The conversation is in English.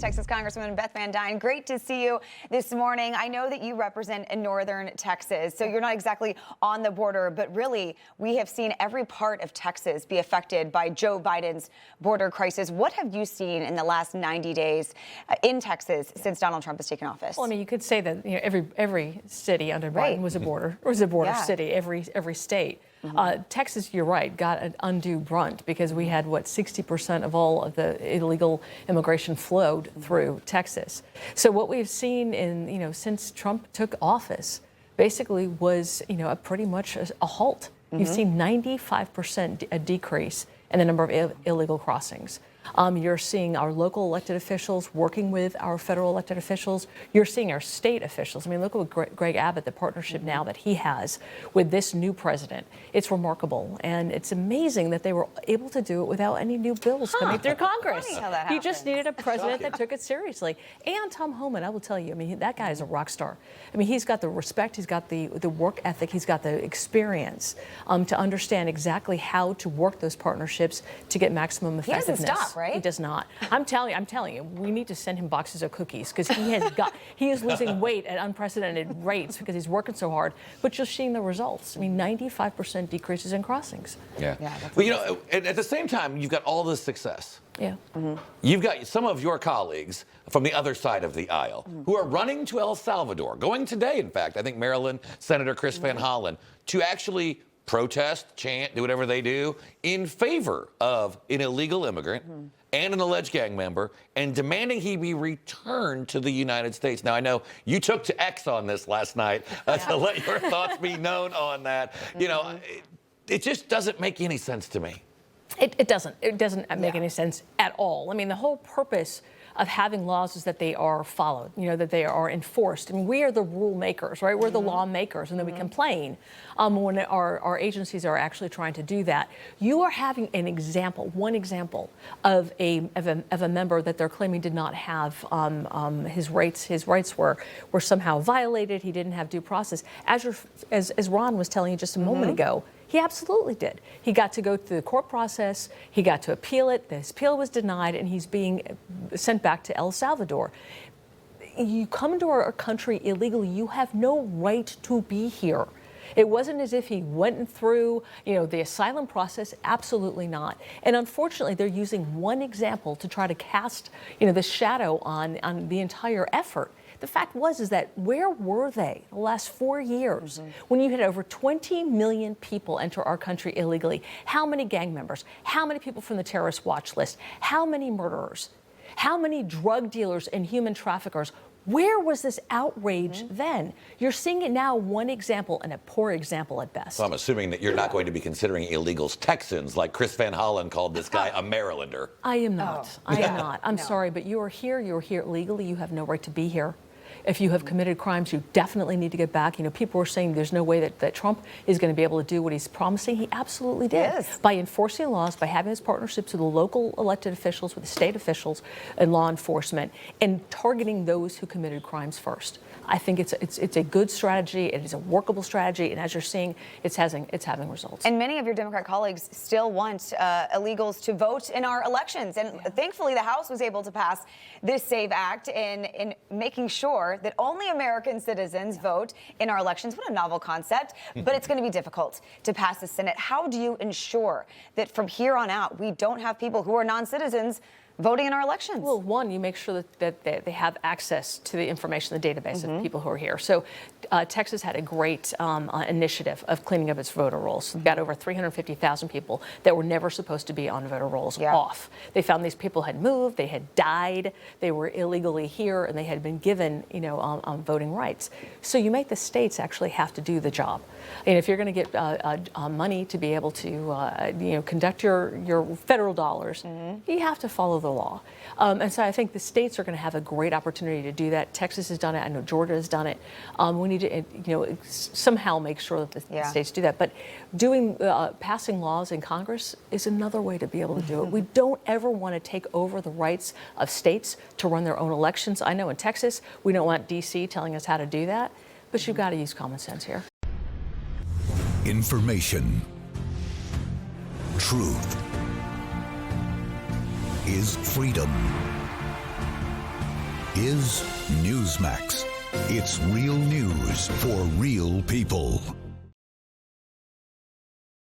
Texas Congresswoman Beth Van Duyne, great to see you this morning. I know that you represent in northern Texas, so you're not exactly on the border, but really we have seen every part of Texas be affected by Joe Biden's border crisis. What have you seen in the last 90 days in Texas since Donald Trump has taken office? Well, I mean, you could say that every city under Biden was a border city, every state. Texas, you're right, got an undue brunt because we had, 60% of all of the illegal immigration flowed through Texas. So what we've seen in, since Trump took office basically was, pretty much a halt. You've seen 95% a decrease in the number of illegal crossings. You're seeing our local elected officials working with our federal elected officials. You're seeing our state officials. I mean, look at Greg Abbott, the partnership now that he has with this new president. It's remarkable. And it's amazing that they were able to do it without any new bills coming through Congress. He just needed a president that took it seriously. And Tom Homan, I will tell you, I mean, that guy is a rock star. I mean, he's got the respect, he's got the work ethic, he's got the experience to understand exactly how to work those partnerships to get maximum effectiveness. He doesn't stop, right? He does not. I'm telling you, we need to send him boxes of cookies because he is losing weight at unprecedented rates because he's working so hard. But you're seeing the results. I mean, 95% decreases in crossings. Yeah. Well, at the same time, you've got all this success. Yeah. You've got some of your colleagues from the other side of the aisle who are running to El Salvador, going today, in fact, I think Maryland Senator Chris Van Hollen, to actually protest, chant, do whatever they do in favor of an illegal immigrant and an alleged gang member and demanding he be returned to the United States. Now, I know you took to X on this last night to let your thoughts be known on that. It just doesn't make any sense to me. It doesn't make any sense at all. I mean, the whole purpose of having laws is that they are followed, that they are enforced. I mean, we are the rule makers, right? We're the law makers, and then we complain when our agencies are actually trying to do that. You are having one example of a member that they're claiming did not have his rights were somehow violated. He didn't have due process. As Ron was telling you just a moment ago, he absolutely did. He got to go through the court process. He got to appeal it. His appeal was denied, and he's being sent back to El Salvador. You come into our country illegally. You have no right to be here. It wasn't as if he went through, the asylum process. Absolutely not. And unfortunately, they're using one example to try to cast, the shadow on the entire effort. The fact is that where were they the last 4 years when you had over 20 million people enter our country illegally? How many gang members? How many people from the terrorist watch list? How many murderers? How many drug dealers and human traffickers? Where was this outrage then? You're seeing it now, one example, and a poor example at best. So I'm assuming that you're not going to be considering illegals Texans, like Chris Van Hollen called this guy a Marylander. I am not. I am not. I'm sorry, but you are here illegally. You have no right to be here. If you have committed crimes, you definitely need to get back. People were saying there's no way that Trump is going to be able to do what he's promising. He absolutely did. Yes. By By enforcing laws, by having his partnerships with the local elected officials, with the state officials and law enforcement, and targeting those who committed crimes first. I think it's a good strategy. It is a workable strategy. And as you're seeing, it's having results. And many of your Democrat colleagues still want illegals to vote in our elections. And thankfully, the House was able to pass this SAVE Act in making sure that only American citizens vote in our elections. What a novel concept. But it's going to be difficult to pass the Senate. How do you ensure that from here on out, we don't have people who are non-citizens voting in our elections? Well, one, you make sure that they have access to the information, the database of people who are here. So Texas had a great initiative of cleaning up its voter rolls. We've got over 350,000 people that were never supposed to be on voter rolls off. They found these people had moved, they had died, they were illegally here, and they had been given, voting rights. So you make the states actually have to do the job. And if you're going to get money to be able to, conduct your federal dollars, you have to follow the law. And so I think the states are going to have a great opportunity to do that. Texas has done it. I know Georgia has done it. We need to, somehow make sure that the states do that. But passing laws in Congress is another way to be able to do it. We don't ever want to take over the rights of states to run their own elections. I know in Texas, we don't want D.C. telling us how to do that. But you've got to use common sense here. Information. Truth is freedom. is Newsmax. It's real news for real people.